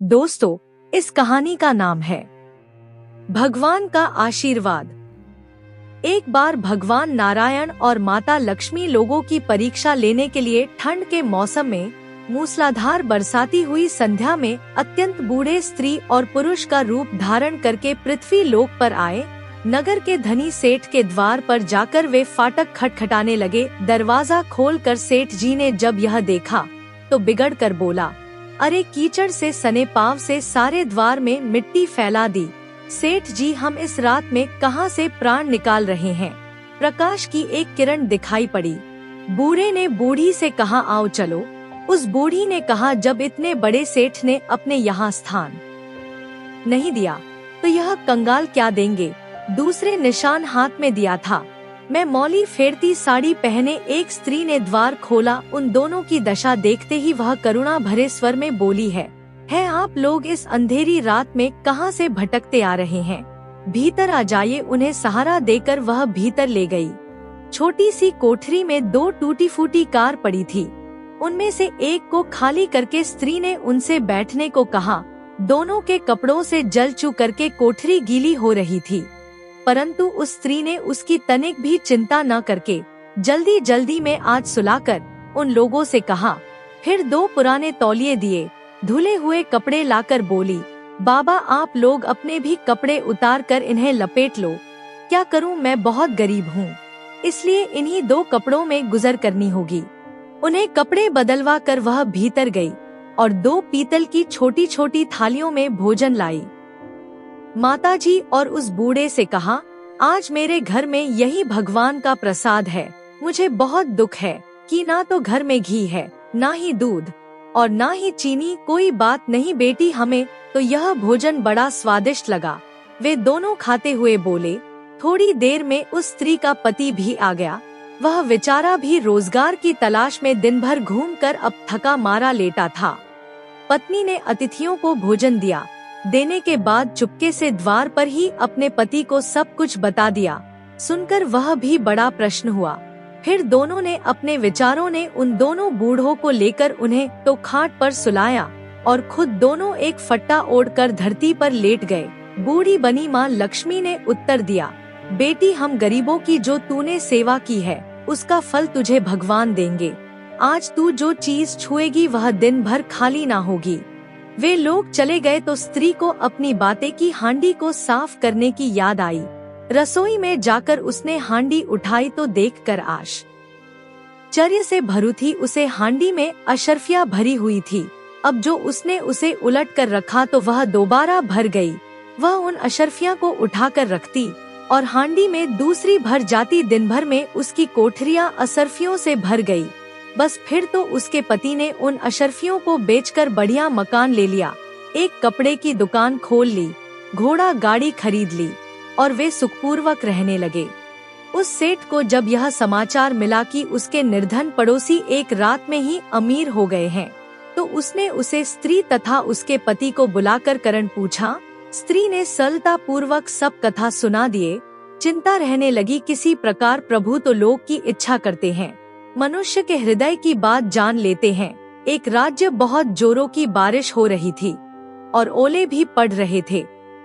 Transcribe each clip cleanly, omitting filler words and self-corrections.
दोस्तों, इस कहानी का नाम है भगवान का आशीर्वाद। एक बार भगवान नारायण और माता लक्ष्मी लोगों की परीक्षा लेने के लिए ठंड के मौसम में मूसलाधार बरसाती हुई संध्या में अत्यंत बूढ़े स्त्री और पुरुष का रूप धारण करके पृथ्वी लोक पर आए। नगर के धनी सेठ के द्वार पर जाकर वे फाटक खटखटाने लगे। दरवाजा खोलकर सेठ जी ने जब यह देखा तो बिगड़ कर बोला, अरे कीचड़ से सने पाँव से सारे द्वार में मिट्टी फैला दी। सेठ जी, हम इस रात में कहां से प्राण निकाल रहे हैं। प्रकाश की एक किरण दिखाई पड़ी। बूढ़े ने बूढ़ी से कहा, आओ चलो। उस बूढ़ी ने कहा, जब इतने बड़े सेठ ने अपने यहाँ स्थान नहीं दिया तो यह कंगाल क्या देंगे। दूसरे निशान हाथ में दिया था। मैं मौली फेरती साड़ी पहने एक स्त्री ने द्वार खोला। उन दोनों की दशा देखते ही वह करुणा भरे स्वर में बोली है आप लोग इस अंधेरी रात में कहां से भटकते आ रहे हैं। भीतर आ जाइए। उन्हें सहारा देकर वह भीतर ले गई। छोटी सी कोठरी में दो टूटी फूटी कार पड़ी थी। उनमें से एक को खाली करके स्त्री ने उनसे बैठने को कहा। दोनों के कपड़ों से जल चू करके कोठरी गीली हो रही थी, परंतु उस स्त्री ने उसकी तनिक भी चिंता न करके जल्दी जल्दी में आज सुलाकर उन लोगों से कहा। फिर दो पुराने तौलिए दिए, धुले हुए कपड़े लाकर बोली, बाबा आप लोग अपने भी कपड़े उतार कर इन्हें लपेट लो। क्या करूं, मैं बहुत गरीब हूं, इसलिए इन्हीं दो कपड़ों में गुजर करनी होगी। उन्हें कपड़े बदलवा कर वह भीतर गई और दो पीतल की छोटी छोटी थालियों में भोजन लाई। माताजी और उस बूढ़े से कहा, आज मेरे घर में यही भगवान का प्रसाद है। मुझे बहुत दुख है कि ना तो घर में घी है, ना ही दूध और ना ही चीनी। कोई बात नहीं बेटी, हमें तो यह भोजन बड़ा स्वादिष्ट लगा। वे दोनों खाते हुए बोले। थोड़ी देर में उस स्त्री का पति भी आ गया। वह बेचारा भी रोजगार की तलाश में दिन भर घूमकर अब थका मारा लेटा था। पत्नी ने अतिथियों को भोजन दिया। देने के बाद चुपके से द्वार पर ही अपने पति को सब कुछ बता दिया। सुनकर वह भी बड़ा प्रसन्न हुआ। फिर दोनों ने अपने विचारों ने उन दोनों बूढ़ों को लेकर उन्हें तो खाट पर सुलाया और खुद दोनों एक फट्टा ओढ़कर धरती पर लेट गए। बूढ़ी बनी माँ लक्ष्मी ने उत्तर दिया, बेटी हम गरीबों की जो तूने सेवा की है उसका फल तुझे भगवान देंगे। आज तू जो चीज छुएगी वह दिन भर खाली ना होगी। वे लोग चले गए तो स्त्री को अपनी बातें की हांडी को साफ करने की याद आई। रसोई में जाकर उसने हांडी उठाई तो देखकर आश्चर्य से भरी थी उसे हांडी में अशर्फिया भरी हुई थी। अब जो उसने उसे उलट कर रखा तो वह दोबारा भर गई। वह उन अशर्फिया को उठाकर रखती और हांडी में दूसरी भर जाती। दिन भर में उसकी कोठरियां अशर्फियों से भर गई। बस फिर तो उसके पति ने उन अशर्फियों को बेचकर बढ़िया मकान ले लिया, एक कपड़े की दुकान खोल ली, घोड़ा गाड़ी खरीद ली और वे सुखपूर्वक रहने लगे। उस सेठ को जब यह समाचार मिला कि उसके निर्धन पड़ोसी एक रात में ही अमीर हो गए हैं, तो उसने उसे स्त्री तथा उसके पति को बुलाकर कारण पूछा। स्त्री ने सरलता पूर्वक सब कथा सुना दिए। चिंता रहने लगी, किसी प्रकार प्रभु तो लोग की इच्छा करते हैं, मनुष्य के हृदय की बात जान लेते हैं। एक राज्य बहुत जोरों की बारिश हो रही थी और ओले भी पड़ रहे थे,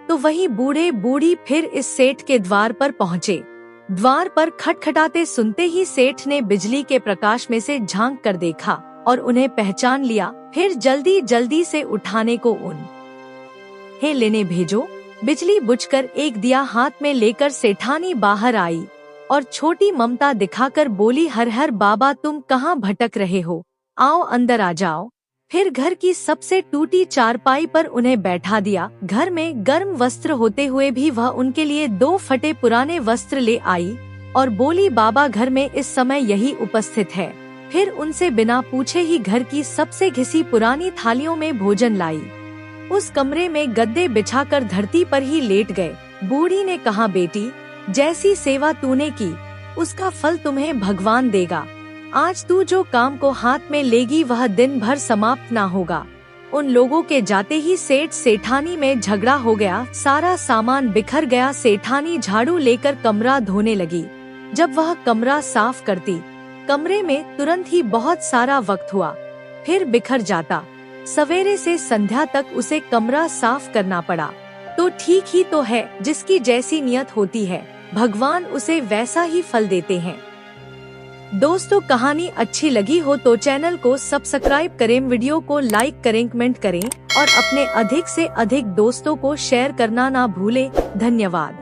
तो वही बूढ़े बूढ़ी फिर इस सेठ के द्वार पर पहुँचे। द्वार पर खटखटाते सुनते ही सेठ ने बिजली के प्रकाश में से झांक कर देखा और उन्हें पहचान लिया। फिर जल्दी जल्दी से उठाने को उन्हें लेने भेजो। बिजली बुझकर एक दिया हाथ में लेकर सेठानी बाहर आई और छोटी ममता दिखाकर बोली, हर हर बाबा तुम कहाँ भटक रहे हो, आओ अंदर आ जाओ। फिर घर की सबसे टूटी चारपाई पर उन्हें बैठा दिया। घर में गर्म वस्त्र होते हुए भी वह उनके लिए दो फटे पुराने वस्त्र ले आई और बोली, बाबा घर में इस समय यही उपस्थित है। फिर उनसे बिना पूछे ही घर की सबसे घिसी पुरानी थालियों में भोजन लाई। उस कमरे में गद्दे बिछाकर धरती पर ही लेट गए। बूढ़ी ने कहा, बेटी जैसी सेवा तूने की उसका फल तुम्हें भगवान देगा। आज तू जो काम को हाथ में लेगी वह दिन भर समाप्त ना होगा। उन लोगों के जाते ही सेठ सेठानी में झगड़ा हो गया। सारा सामान बिखर गया। सेठानी झाड़ू लेकर कमरा धोने लगी। जब वह कमरा साफ करती, कमरे में तुरंत ही बहुत सारा वक्त हुआ, फिर बिखर जाता। सवेरे से संध्या तक उसे कमरा साफ करना पड़ा। तो ठीक ही तो है, जिसकी जैसी नियत होती है भगवान उसे वैसा ही फल देते हैं। दोस्तों, कहानी अच्छी लगी हो तो चैनल को सब्सक्राइब करें, वीडियो को लाइक करें, कमेंट करें और अपने अधिक से अधिक दोस्तों को शेयर करना ना भूलें। धन्यवाद।